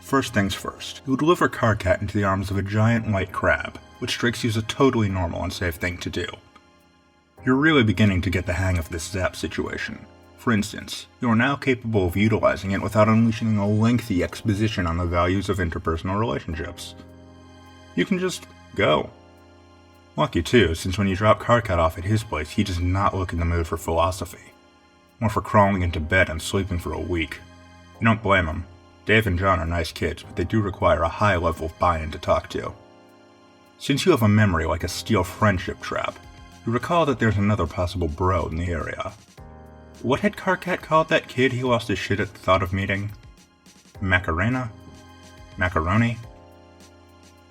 First things first, you deliver Karkat into the arms of a giant white crab, which strikes you as a totally normal and safe thing to do. You're really beginning to get the hang of this zap situation. For instance, you are now capable of utilizing it without unleashing a lengthy exposition on the values of interpersonal relationships. You can just go. Lucky too, since when you drop Karkat off at his place, he does not look in the mood for philosophy. More for crawling into bed and sleeping for a week. You don't blame him. Dave and John are nice kids, but they do require a high level of buy-in to talk to. Since you have a memory like a steel friendship trap, you recall that there's another possible bro in the area. What had Karkat called that kid he lost his shit at the thought of meeting? Macarena? Macaroni?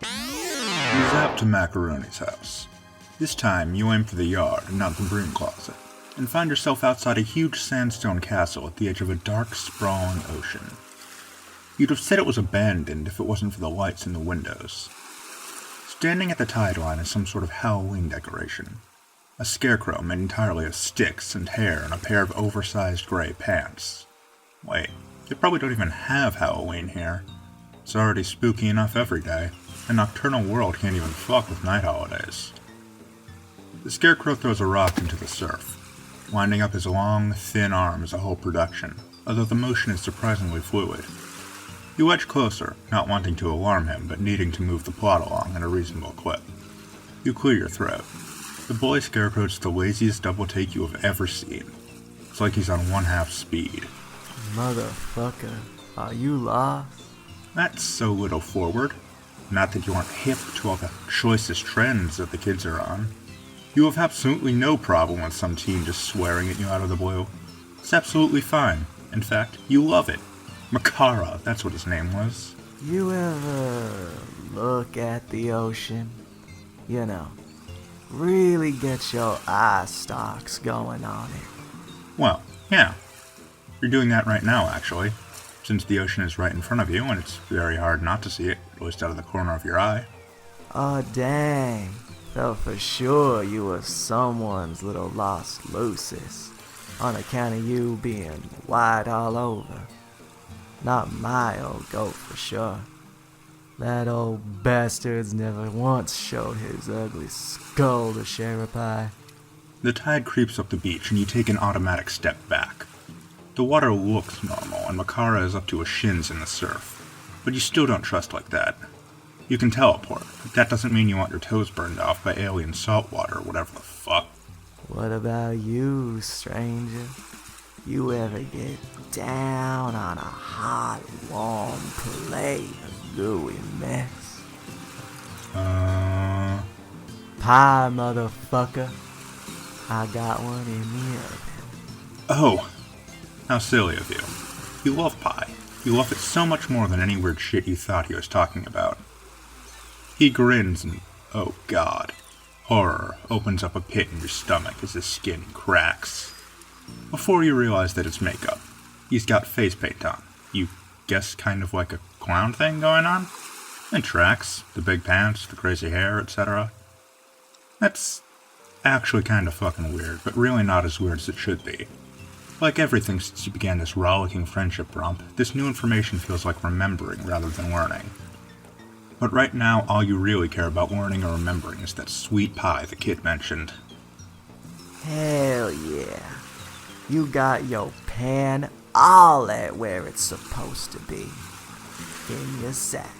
You zap to Macaroni's house. This time, you aim for the yard and not the broom closet, and find yourself outside a huge sandstone castle at the edge of a dark, sprawling ocean. You'd have said it was abandoned if it wasn't for the lights in the windows. Standing at the tide line is some sort of Halloween decoration. A scarecrow made entirely of sticks and hair and a pair of oversized gray pants. Wait, they probably don't even have Halloween here. It's already spooky enough every day. A nocturnal world can't even fuck with night holidays. The scarecrow throws a rock into the surf, winding up his long, thin arm as a whole production, although the motion is surprisingly fluid. You edge closer, not wanting to alarm him, but needing to move the plot along at a reasonable clip. You clear your throat. The boy scarecrow is the laziest double take you have ever seen. It's like he's on 1/2 speed. Motherfucker, are you lost? That's so little forward. Not that you aren't hip to all the choicest trends that the kids are on. You have absolutely no problem with some teen just swearing at you out of the blue. It's absolutely fine. In fact, you love it. Makara, that's what his name was. You ever look at the ocean? You know, really get your eye stalks going on it. Well, yeah. You're doing that right now, actually. Since the ocean is right in front of you, and it's very hard not to see it, at least out of the corner of your eye. Oh, dang. Felt for sure you were someone's little lost Lucis, on account of you being white all over. Not my old goat for sure. That old bastard's never once showed his ugly skull to share a pie. The tide creeps up the beach, and you take an automatic step back. The water looks normal, and Makara is up to his shins in the surf, but you still don't trust like that. You can teleport, but that doesn't mean you want your toes burned off by alien salt water or whatever the fuck. What about you, stranger? You ever get down on a hot, warm plate of gooey mess? Pie, motherfucker. I got one in the oven. Oh, how silly of you. You love pie. You love it so much more than any weird shit you thought he was talking about. He grins and, oh god, horror opens up a pit in your stomach as his skin cracks. Before you realize that it's makeup, he's got face paint on. You guess kind of like a clown thing going on? It tracks, the big pants, the crazy hair, etc. That's actually kind of fucking weird, but really not as weird as it should be. Like everything since you began this rollicking friendship romp, this new information feels like remembering rather than learning. But right now, all you really care about learning or remembering is that sweet pie the kid mentioned. Hell yeah. You got your pan all at where it's supposed to be. In your sack.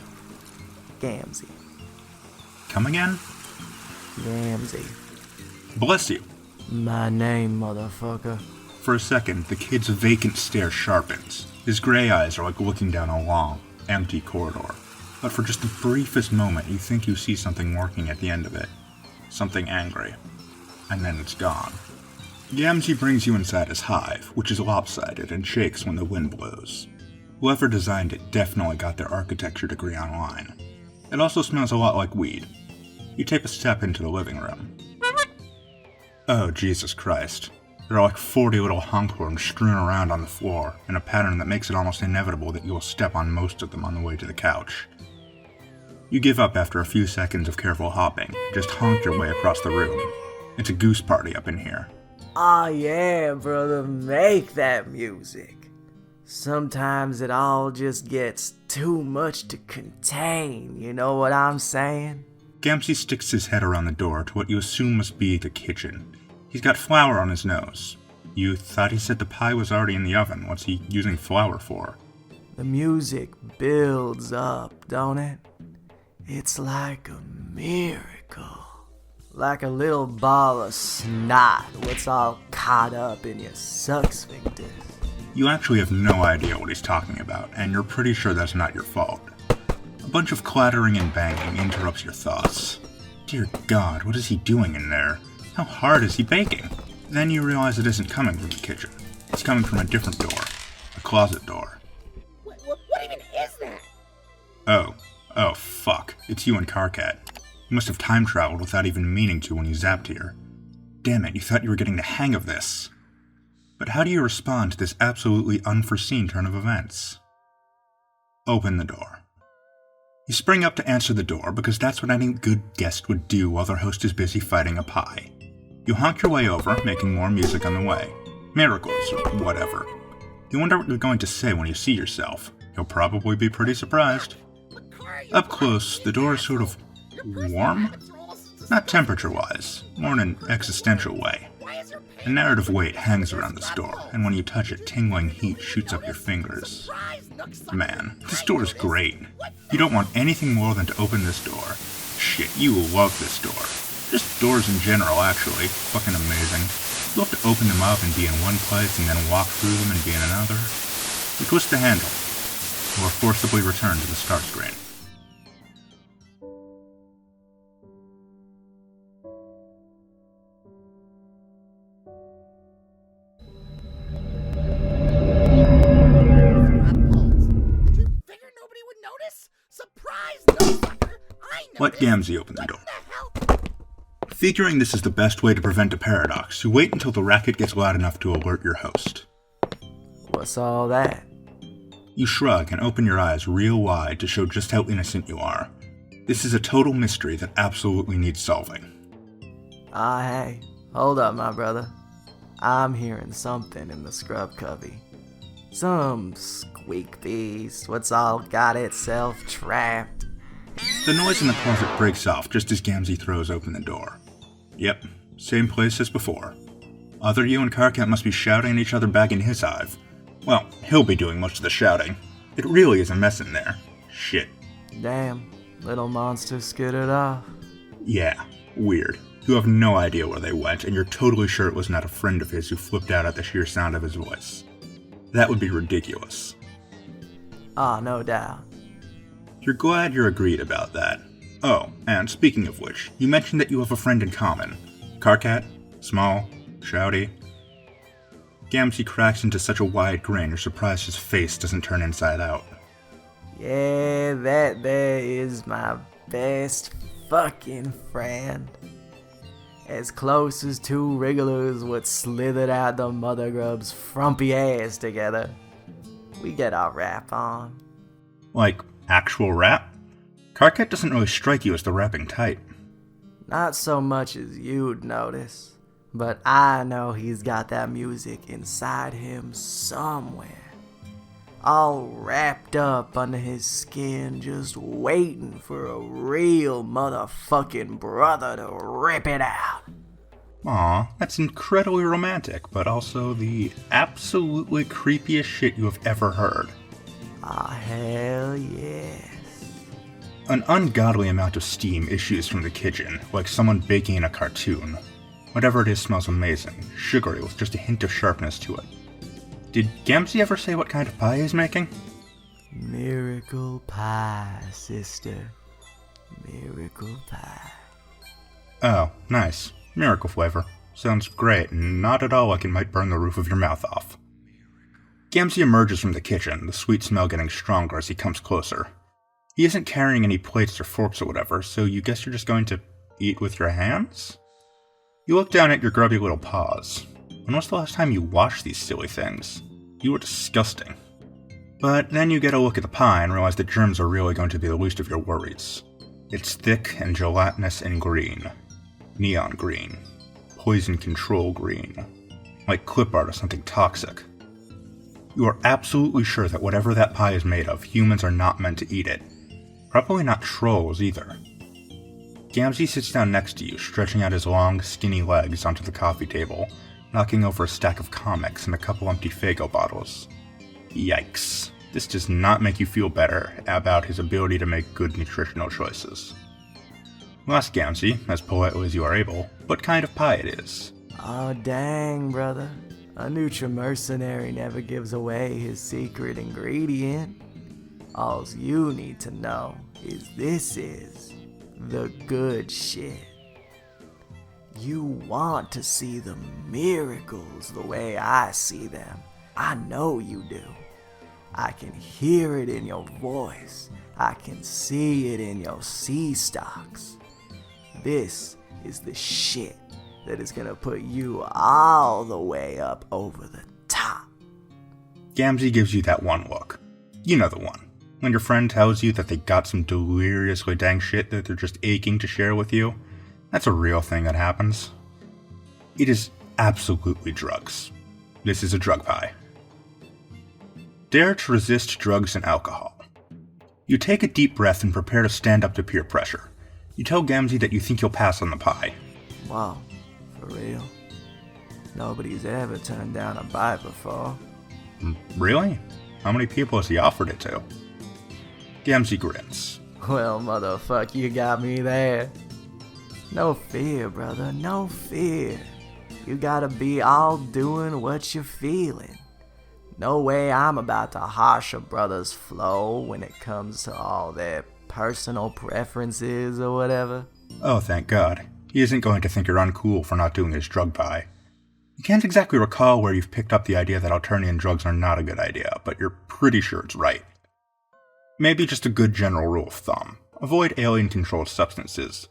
Gamzee. Come again? Gamzee. Bless you. My name, motherfucker. For a second, the kid's vacant stare sharpens. His gray eyes are like looking down a long, empty corridor. But for just the briefest moment, you think you see something working at the end of it. Something angry. And then it's gone. Gamzee brings you inside his hive, which is lopsided and shakes when the wind blows. Whoever designed it definitely got their architecture degree online. It also smells a lot like weed. You take a step into the living room. Oh, Jesus Christ. There are like 40 little honkhorns strewn around on the floor, in a pattern that makes it almost inevitable that you will step on most of them on the way to the couch. You give up after a few seconds of careful hopping, just honk your way across the room. It's a goose party up in here. Oh yeah, brother, make that music. Sometimes it all just gets too much to contain, you know what I'm saying? Gamzee sticks his head around the door to what you assume must be the kitchen. He's got flour on his nose. You thought he said the pie was already in the oven. What's he using flour for? The music builds up, don't it? It's like a miracle. Like a little ball of snot what's all caught up in your suck sphincter. You actually have no idea what he's talking about, and you're pretty sure that's not your fault. A bunch of clattering and banging interrupts your thoughts. Dear God, what is he doing in there? How hard is he baking? Then you realize it isn't coming from the kitchen. It's coming from a different door. A closet door. What even is that? Oh, fuck. It's you and Karkat. You must have time traveled without even meaning to when you zapped here. Damn it, you thought you were getting the hang of this. But how do you respond to this absolutely unforeseen turn of events? Open the door. You spring up to answer the door because that's what any good guest would do while their host is busy fighting a pie. You honk your way over, making more music on the way. Miracles, or whatever. You wonder what you're going to say when you see yourself. You'll probably be pretty surprised. Up close, the door is sort of warm? Not temperature-wise, more in an existential way. A narrative weight hangs around this door, and when you touch it, tingling heat shoots up your fingers. Man, this door is great. You don't want anything more than to open this door. Shit, you will love this door. Just doors in general, actually. Fucking amazing. You have to open them up and be in one place, and then walk through them and be in another. You twist the handle, or forcibly return to the start screen. Let Gamzee open the door. Figuring this is the best way to prevent a paradox, you wait until the racket gets loud enough to alert your host. What's all that? You shrug and open your eyes real wide to show just how innocent you are. This is a total mystery that absolutely needs solving. Hey, hold up, my brother. I'm hearing something in the scrub cubby. Some squeak beast what's all got itself trapped. The noise in the closet breaks off just as Gamzee throws open the door. Yep, same place as before. Either you and Karkat must be shouting at each other back in his hive. Well, he'll be doing most of the shouting. It really is a mess in there. Shit. Damn, little monster skidded off. Yeah, weird. You have no idea where they went, and you're totally sure it was not a friend of his who flipped out at the sheer sound of his voice. That would be ridiculous. No doubt. You're glad you're agreed about that. Oh, and speaking of which, you mentioned that you have a friend in common. Karkat? Small? Shouty? Gamzee cracks into such a wide grin you're surprised his face doesn't turn inside out. Yeah, that there is my best fucking friend. As close as two regulars would slithered out the mother grub's frumpy ass together. We get our rap on. Like, actual rap? Karkat doesn't really strike you as the rapping type. Not so much as you'd notice, but I know he's got that music inside him somewhere. All wrapped up under his skin, just waiting for a real motherfucking brother to rip it out. Aw, that's incredibly romantic, but also the absolutely creepiest shit you have ever heard. Hell yes. An ungodly amount of steam issues from the kitchen, like someone baking in a cartoon. Whatever it is smells amazing, sugary with just a hint of sharpness to it. Did Gamzee ever say what kind of pie he's making? Miracle pie, sister. Miracle pie. Oh, nice. Miracle flavor. Sounds great, and not at all like it might burn the roof of your mouth off. Gamzee emerges from the kitchen, the sweet smell getting stronger as he comes closer. He isn't carrying any plates or forks or whatever, so you guess you're just going to eat with your hands? You look down at your grubby little paws. When was the last time you washed these silly things? You were disgusting. But then you get a look at the pie and realize that germs are really going to be the least of your worries. It's thick and gelatinous and green. Neon green. Poison control green. Like clip art or something toxic. You are absolutely sure that whatever that pie is made of, humans are not meant to eat it. Probably not trolls either. Gamzee sits down next to you, stretching out his long, skinny legs onto the coffee table, knocking over a stack of comics and a couple empty Faygo bottles. Yikes. This does not make you feel better about his ability to make good nutritional choices. Well, ask Gamzee, as politely as you are able, what kind of pie it is. Oh dang, brother. A Nutri-mercenary never gives away his secret ingredient. All you need to know is this is the good shit. You want to see the miracles the way I see them. I know you do. I can hear it in your voice. I can see it in your sea stocks. This is the shit that is gonna put you all the way up over the top. Gamzee gives you that one look. You know the one. When your friend tells you that they got some deliriously dang shit that they're just aching to share with you, that's a real thing that happens. It is absolutely drugs. This is a drug pie. Dare to resist drugs and alcohol. You take a deep breath and prepare to stand up to peer pressure. You tell Gamzee that you think you'll pass on the pie. Wow, for real? Nobody's ever turned down a bite before. Really? How many people has he offered it to? Gamzee grins. Well, motherfucker, you got me there. No fear, brother, no fear. You gotta be all doing what you're feeling. No way I'm about to harsh a brother's flow when it comes to all their personal preferences or whatever. Oh, thank God. He isn't going to think you're uncool for not doing his drug pie. You can't exactly recall where you've picked up the idea that Alternian drugs are not a good idea, but you're pretty sure it's right. Maybe just a good general rule of thumb. Avoid alien-controlled substances.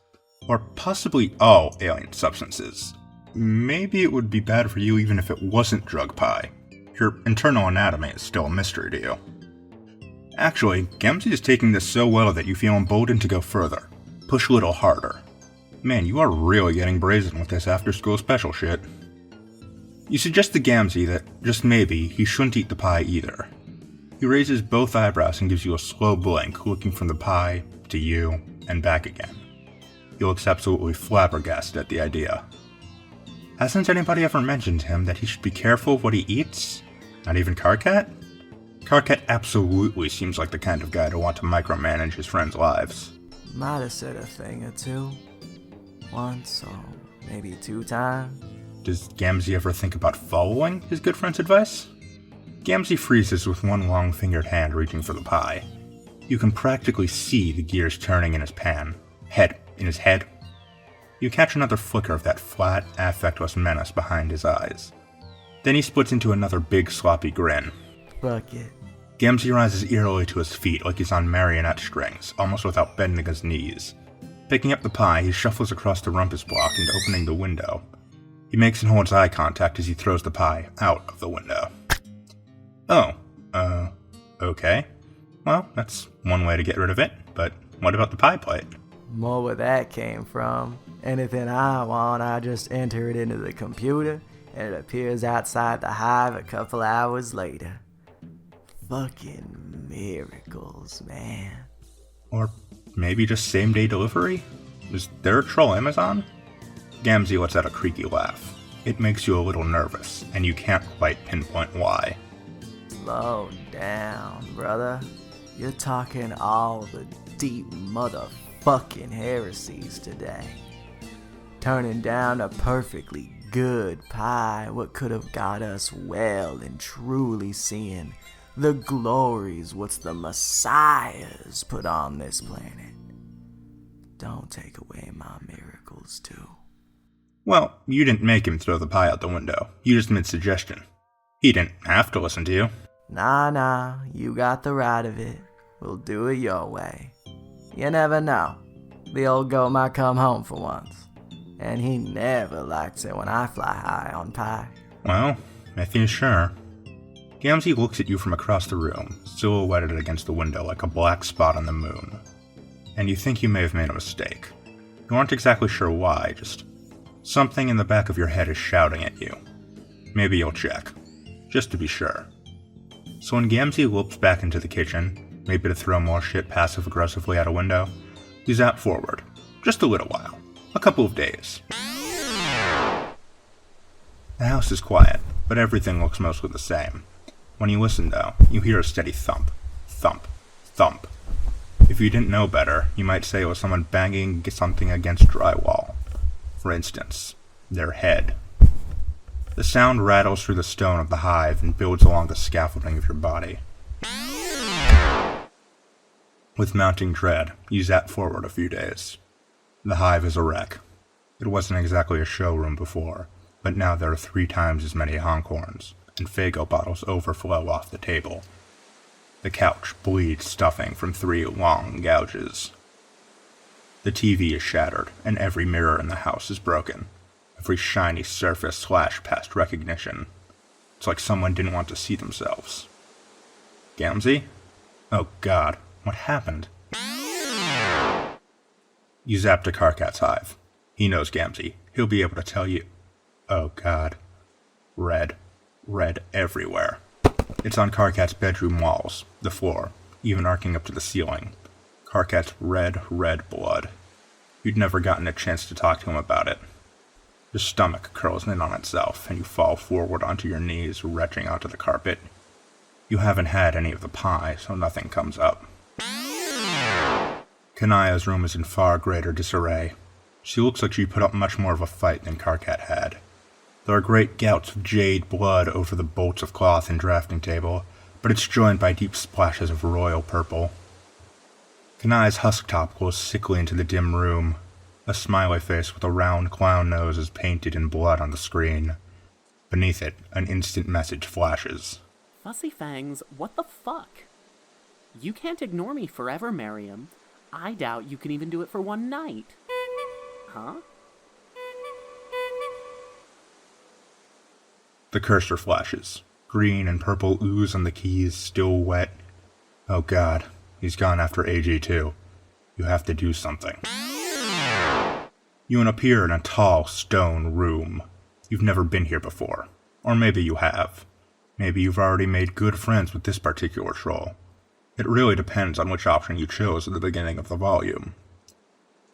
Or possibly all alien substances. Maybe it would be bad for you even if it wasn't drug pie. Your internal anatomy is still a mystery to you. Actually, Gamzee is taking this so well that you feel emboldened to go further. Push a little harder. Man, you are really getting brazen with this after-school special shit. You suggest to Gamzee that, just maybe, he shouldn't eat the pie either. He raises both eyebrows and gives you a slow blink, looking from the pie, to you, and back again. He looks absolutely flabbergasted at the idea. Hasn't anybody ever mentioned to him that he should be careful of what he eats? Not even Karkat? Karkat absolutely seems like the kind of guy to want to micromanage his friends' lives. Might have said a thing or two. Once or maybe 2 times. Does Gamzee ever think about following his good friend's advice? Gamzee freezes with one long-fingered hand reaching for the pie. You can practically see the gears turning in his head. You catch another flicker of that flat, affectless menace behind his eyes. Then he splits into another big, sloppy grin. Fuck it. Gamzee rises eerily to his feet like he's on marionette strings, almost without bending his knees. Picking up the pie, he shuffles across the rumpus block and opening the window. He makes and holds eye contact as he throws the pie out of the window. Okay. Well, that's one way to get rid of it, but what about the pie plate? More where that came from. Anything I want, I just enter it into the computer, and it appears outside the hive a couple hours later. Fucking miracles, man. Or maybe just same-day delivery? Is there a troll Amazon? Gamzee lets out a creaky laugh. It makes you a little nervous, and you can't quite pinpoint why. Slow down, brother. You're talking all the deep motherfucking heresies today. Turning down a perfectly good pie, what could have got us well and truly seeing the glories what's the messiahs put on this planet. Don't take away my miracles too. Well, you didn't make him throw the pie out the window. You just made suggestion. He didn't have to listen to you. Nah, you got the right of it. We'll do it your way. You never know. The old goat might come home for once. And he never likes it when I fly high on pie. Well, if you're sure. Gamzee looks at you from across the room, silhouetted against the window like a black spot on the moon. And you think you may have made a mistake. You aren't exactly sure why, just something in the back of your head is shouting at you. Maybe you'll check, just to be sure. So when Gamzee lopes back into the kitchen, maybe to throw more shit passive-aggressively out a window, you zap forward. Just a little while. A couple of days. The house is quiet, but everything looks mostly the same. When you listen, though, you hear a steady thump. Thump. Thump. If you didn't know better, you might say it was someone banging something against drywall. For instance, their head. The sound rattles through the stone of the hive and builds along the scaffolding of your body. With mounting dread, you zap forward a few days. The hive is a wreck. It wasn't exactly a showroom before, but now there are 3 times as many honkhorns, and Faygo bottles overflow off the table. The couch bleeds stuffing from 3 long gouges. The TV is shattered, and every mirror in the house is broken. Every shiny surface slashed past recognition. It's like someone didn't want to see themselves. Gamzee? Oh god, what happened? You zap to Karkat's hive. He knows Gamzee. He'll be able to tell you. Oh god. Red. Red everywhere. It's on Karkat's bedroom walls, the floor, even arcing up to the ceiling. Karkat's red blood. You'd never gotten a chance to talk to him about it. Your stomach curls in on itself, and you fall forward onto your knees, retching onto the carpet. You haven't had any of the pie, so nothing comes up. Kanaya's room is in far greater disarray. She looks like she put up much more of a fight than Karkat had. There are great gouts of jade blood over the bolts of cloth and drafting table, but it's joined by deep splashes of royal purple. Kanaya's husk top glows sickly into the dim room. A smiley face with a round clown nose is painted in blood on the screen. Beneath it, an instant message flashes. Fussy Fangs, what the fuck? You can't ignore me forever, Miriam. I doubt you can even do it for one night. Huh? The cursor flashes. Green and purple ooze on the keys, still wet. Oh god, he's gone after AJ too. You have to do something. You appear in a tall stone room. You've never been here before. Or maybe you have. Maybe you've already made good friends with this particular troll. It really depends on which option you chose at the beginning of the volume.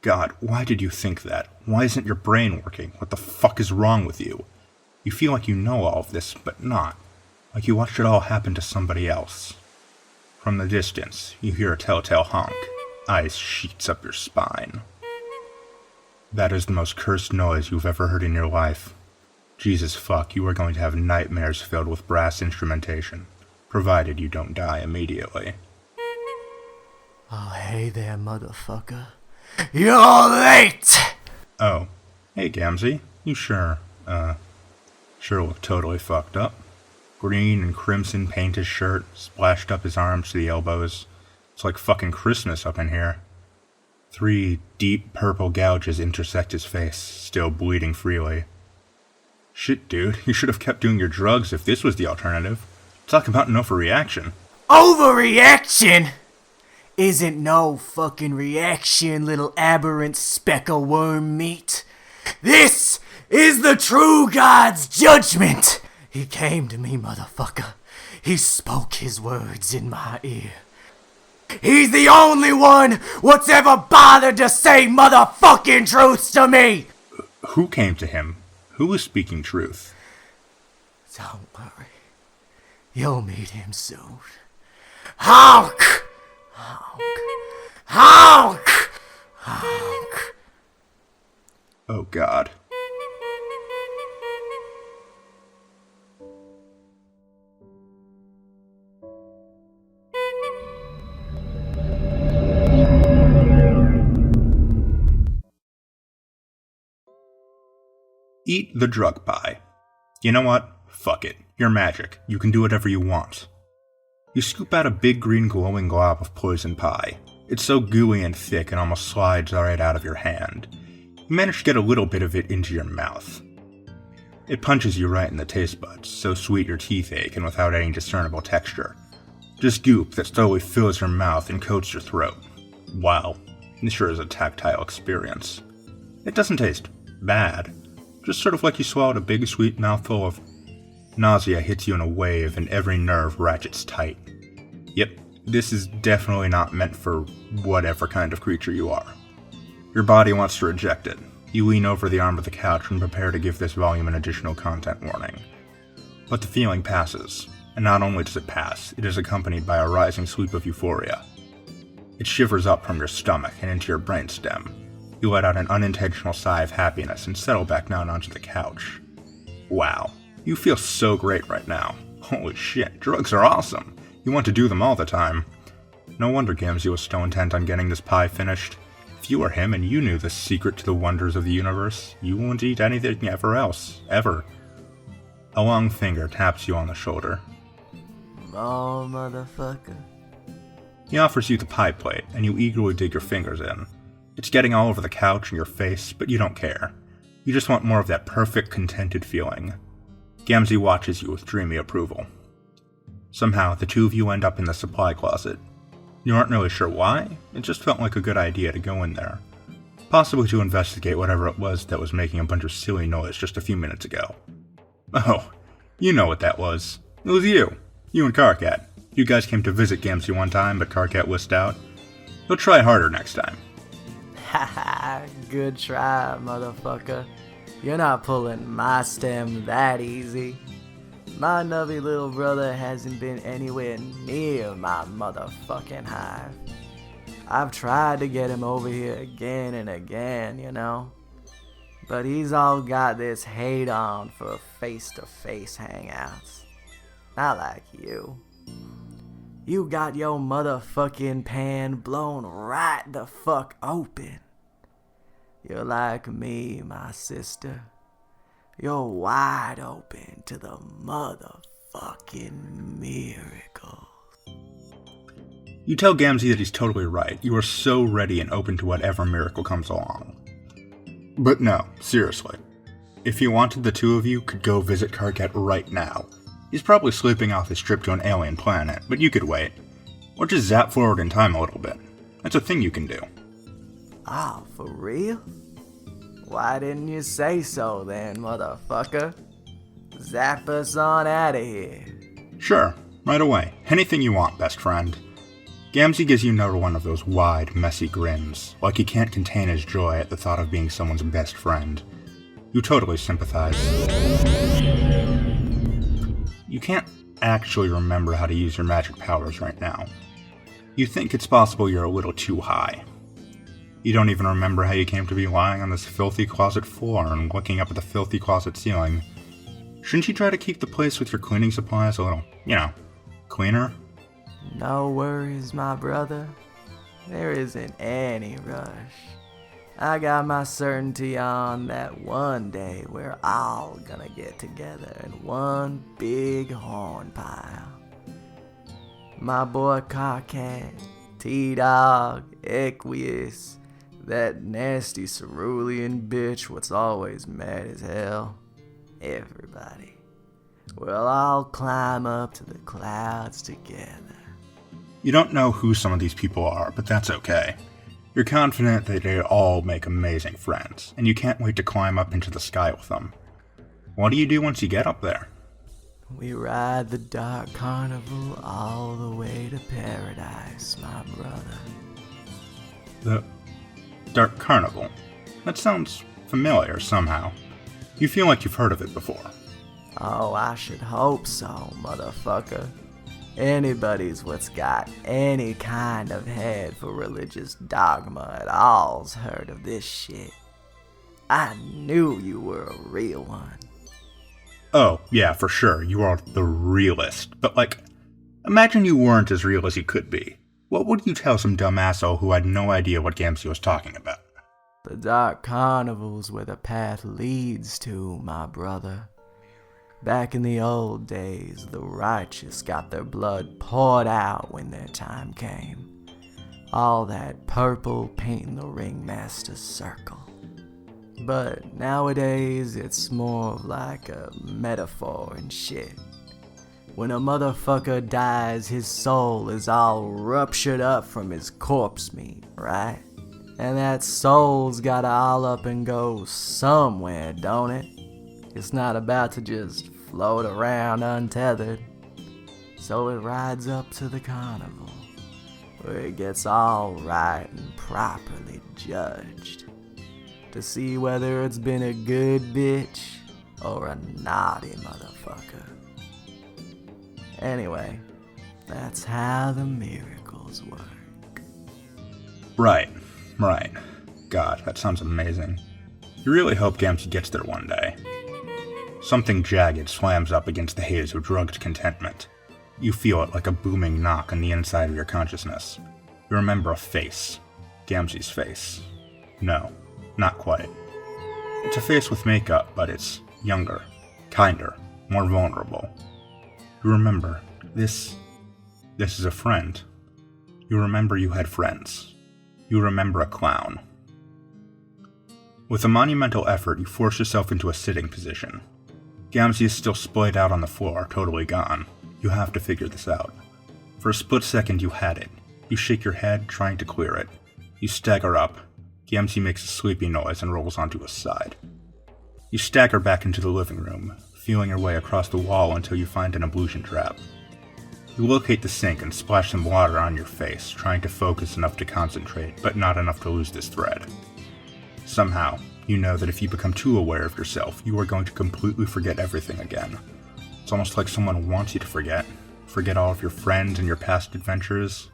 God, why did you think that? Why isn't your brain working? What the fuck is wrong with you? You feel like you know all of this, but not. Like you watched it all happen to somebody else. From the distance, you hear a telltale honk. Ice sheets up your spine. That is the most cursed noise you've ever heard in your life. Jesus fuck, you are going to have nightmares filled with brass instrumentation, provided you don't die immediately. Oh, hey there, motherfucker. You're late! Oh, hey Gamzee, you sure look totally fucked up. Green and crimson paint his shirt, splashed up his arms to the elbows. It's like fucking Christmas up in here. 3 deep purple gouges intersect his face, still bleeding freely. Shit, dude, you should have kept doing your drugs if this was the alternative. Talk about an overreaction. Overreaction? Isn't no fucking reaction, little aberrant speck of worm meat. This is the true God's judgment. He came to me, motherfucker. He spoke his words in my ear. He's the only one what's ever bothered to say motherfucking truths to me. Who came to him? Who was speaking truth? Don't worry. You'll meet him soon. Honk! Honk! Honk! Honk! Oh god. Eat the drug pie. You know what? Fuck it. You're magic. You can do whatever you want. You scoop out a big green glowing glob of poison pie. It's so gooey and thick it almost slides right out of your hand. You manage to get a little bit of it into your mouth. It punches you right in the taste buds, so sweet your teeth ache and without any discernible texture. Just goop that slowly fills your mouth and coats your throat. Wow, this sure is a tactile experience. It doesn't taste bad. Just sort of like you swallowed a big sweet mouthful of Nausea hits you in a wave and every nerve ratchets tight. Yep, this is definitely not meant for whatever kind of creature you are. Your body wants to reject it. You lean over the arm of the couch and prepare to give this volume an additional content warning. But the feeling passes, and not only does it pass, it is accompanied by a rising sweep of euphoria. It shivers up from your stomach and into your brainstem. You let out an unintentional sigh of happiness and settle back down onto the couch. Wow, you feel so great right now. Holy shit, drugs are awesome. You want to do them all the time. No wonder Gamzee was so intent on getting this pie finished. If you were him and you knew the secret to the wonders of the universe, you wouldn't eat anything ever. A long finger taps you on the shoulder. Oh, motherfucker. He offers you the pie plate, and you eagerly dig your fingers in. It's getting all over the couch and your face, but you don't care. You just want more of that perfect, contented feeling. Gamzee watches you with dreamy approval. Somehow, the two of you end up in the supply closet. You aren't really sure why, it just felt like a good idea to go in there. Possibly to investigate whatever it was that was making a bunch of silly noise just a few minutes ago. Oh, you know what that was. It was you. You and Karkat. You guys came to visit Gamzee one time, but Karkat wussed out. He'll try harder next time. Haha, good try, motherfucker. You're not pulling my stem that easy. My nubby little brother hasn't been anywhere near my motherfucking hive. I've tried to get him over here again and again, you know. But he's all got this hate on for face-to-face hangouts. Not like you. You got your motherfucking pan blown right the fuck open. You're like me, my sister. You're wide open to the motherfucking miracles. You tell Gamzee that he's totally right. You are so ready and open to whatever miracle comes along. But no, seriously. If you wanted, the two of you could go visit Karkat right now. He's probably sleeping off his trip to an alien planet, but you could wait. Or just zap forward in time a little bit. That's a thing you can do. Oh, for real? Why didn't you say so then, motherfucker? Zap us on out of here. Sure, right away. Anything you want, best friend. Gamzee gives you another one of those wide, messy grins, like he can't contain his joy at the thought of being someone's best friend. You totally sympathize. You can't actually remember how to use your magic powers right now. You think it's possible you're a little too high. You don't even remember how you came to be lying on this filthy closet floor and looking up at the filthy closet ceiling. Shouldn't you try to keep the place with your cleaning supplies a little, cleaner? No worries, my brother. There isn't any rush. I got my certainty on that one day we're all gonna get together in one big horn pile. My boy Karkat, T-Dog, Equius, that nasty cerulean bitch what's always mad as hell. Everybody. We'll all climb up to the clouds together. You don't know who some of these people are, but that's okay. You're confident that they all make amazing friends, and you can't wait to climb up into the sky with them. What do you do once you get up there? We ride the dark carnival all the way to paradise, my brother. The Dark Carnival? That sounds familiar somehow. You feel like you've heard of it before. Oh, I should hope so, motherfucker. Anybody's what's got any kind of head for religious dogma at all's heard of this shit. I knew you were a real one. Oh, yeah, for sure, you are the realist. But imagine you weren't as real as you could be. What would you tell some dumb asshole who had no idea what Gamzee was talking about? The Dark Carnival's where the path leads to, my brother. Back in the old days, the righteous got their blood poured out when their time came. All that purple painting the ringmaster's circle. But nowadays, it's more of like a metaphor and shit. When a motherfucker dies, his soul is all ruptured up from his corpse meat, right? And that soul's gotta all up and go somewhere, don't it? It's not about to just float around untethered. So it rides up to the carnival, where it gets all right and properly judged, to see whether it's been a good bitch or a naughty motherfucker. Anyway, that's how the miracles work. Right. God, that sounds amazing. You really hope Gamzee gets there one day. Something jagged slams up against the haze of drugged contentment. You feel it like a booming knock on the inside of your consciousness. You remember a face. Gamzee's face. No, not quite. It's a face with makeup, but it's younger, kinder, more vulnerable. You remember, this is a friend. You remember you had friends. You remember a clown. With a monumental effort, you force yourself into a sitting position. Gamzee is still splayed out on the floor, totally gone. You have to figure this out. For a split second, you had it. You shake your head, trying to clear it. You stagger up. Gamzee makes a sleepy noise and rolls onto his side. You stagger back into the living room, feeling your way across the wall until you find an ablution trap. You locate the sink and splash some water on your face, trying to focus enough to concentrate, but not enough to lose this thread. Somehow, you know that if you become too aware of yourself, you are going to completely forget everything again. It's almost like someone wants you to forget all of your friends and your past adventures.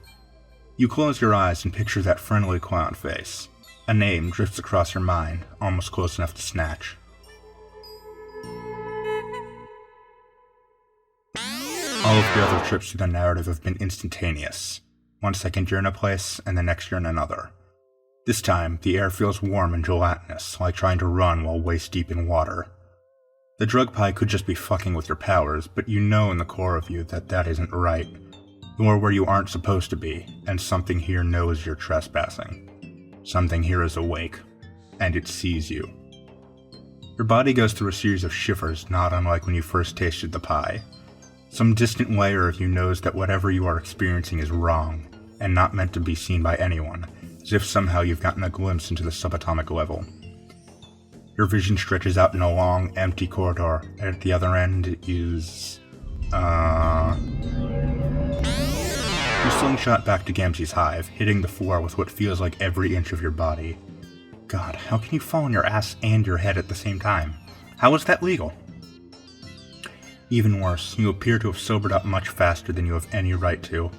You close your eyes and picture that friendly clown face. A name drifts across your mind, almost close enough to snatch. All of the other trips through the narrative have been instantaneous. 1 second you're in a place, and the next you're in another. This time, the air feels warm and gelatinous, like trying to run while waist deep in water. The drug pie could just be fucking with your powers, but you know in the core of you that that isn't right. You're where you aren't supposed to be, and something here knows you're trespassing. Something here is awake, and it sees you. Your body goes through a series of shivers not unlike when you first tasted the pie. Some distant layer of you knows that whatever you are experiencing is wrong, and not meant to be seen by anyone, as if somehow you've gotten a glimpse into the subatomic level. Your vision stretches out in a long, empty corridor, and at the other end is... You slingshot back to Gamzee's hive, hitting the floor with what feels like every inch of your body. God, how can you fall on your ass and your head at the same time? How is that legal? Even worse, you appear to have sobered up much faster than you have any right to.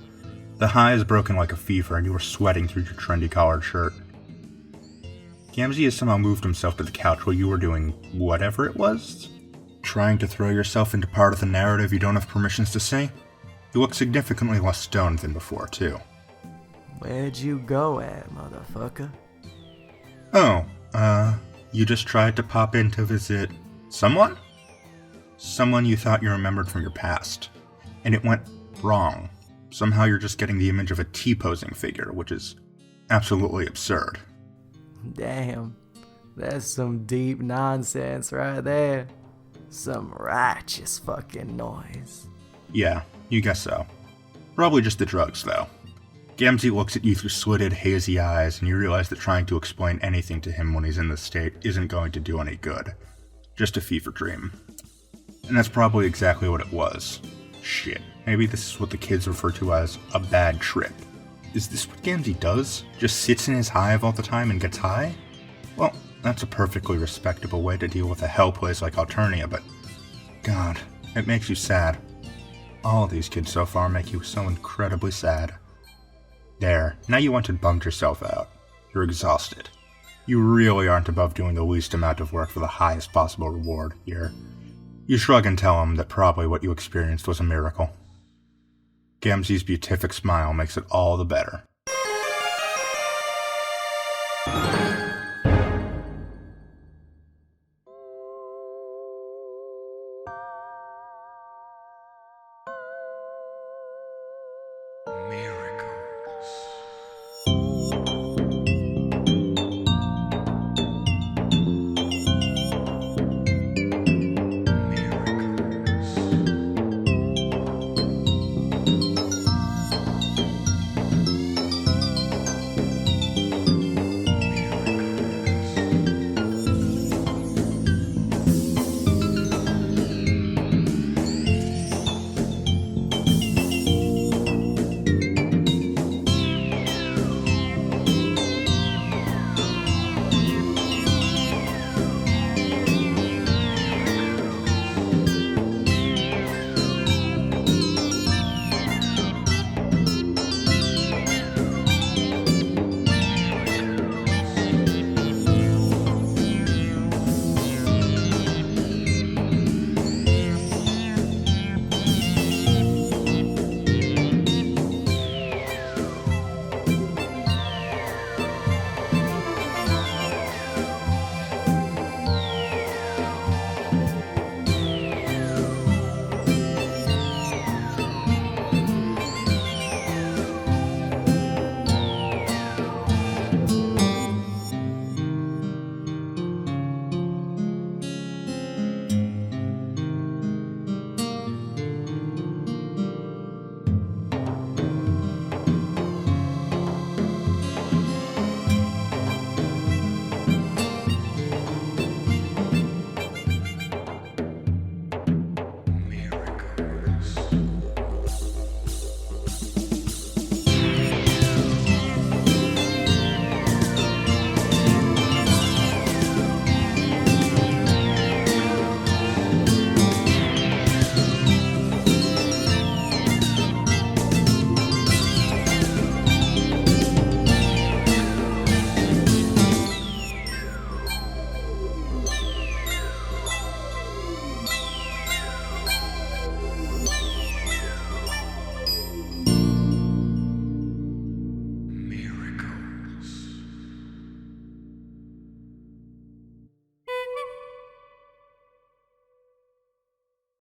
The high is broken like a fever, and you are sweating through your trendy collared shirt. Gamzee has somehow moved himself to the couch while you were doing whatever it was? Trying to throw yourself into part of the narrative you don't have permissions to say? You look significantly less stoned than before, too. Where'd you go at, motherfucker? Oh, you just tried to pop in to visit someone? Someone you thought you remembered from your past. And it went wrong. Somehow you're just getting the image of a T-posing figure, which is absolutely absurd. Damn, that's some deep nonsense right there. Some righteous fucking noise. Yeah, you guess so. Probably just the drugs, though. Gamzee looks at you through slitted, hazy eyes, and you realize that trying to explain anything to him when he's in this state isn't going to do any good. Just a fever dream. And that's probably exactly what it was. Shit, maybe this is what the kids refer to as a bad trip. Is this what Gamzee does? Just sits in his hive all the time and gets high? Well, that's a perfectly respectable way to deal with a hell place like Alternia, but... God, it makes you sad. All of these kids so far make you so incredibly sad. There, now you want to bum yourself out. You're exhausted. You really aren't above doing the least amount of work for the highest possible reward here. You shrug and tell him that probably what you experienced was a miracle. Gamzee's beatific smile makes it all the better.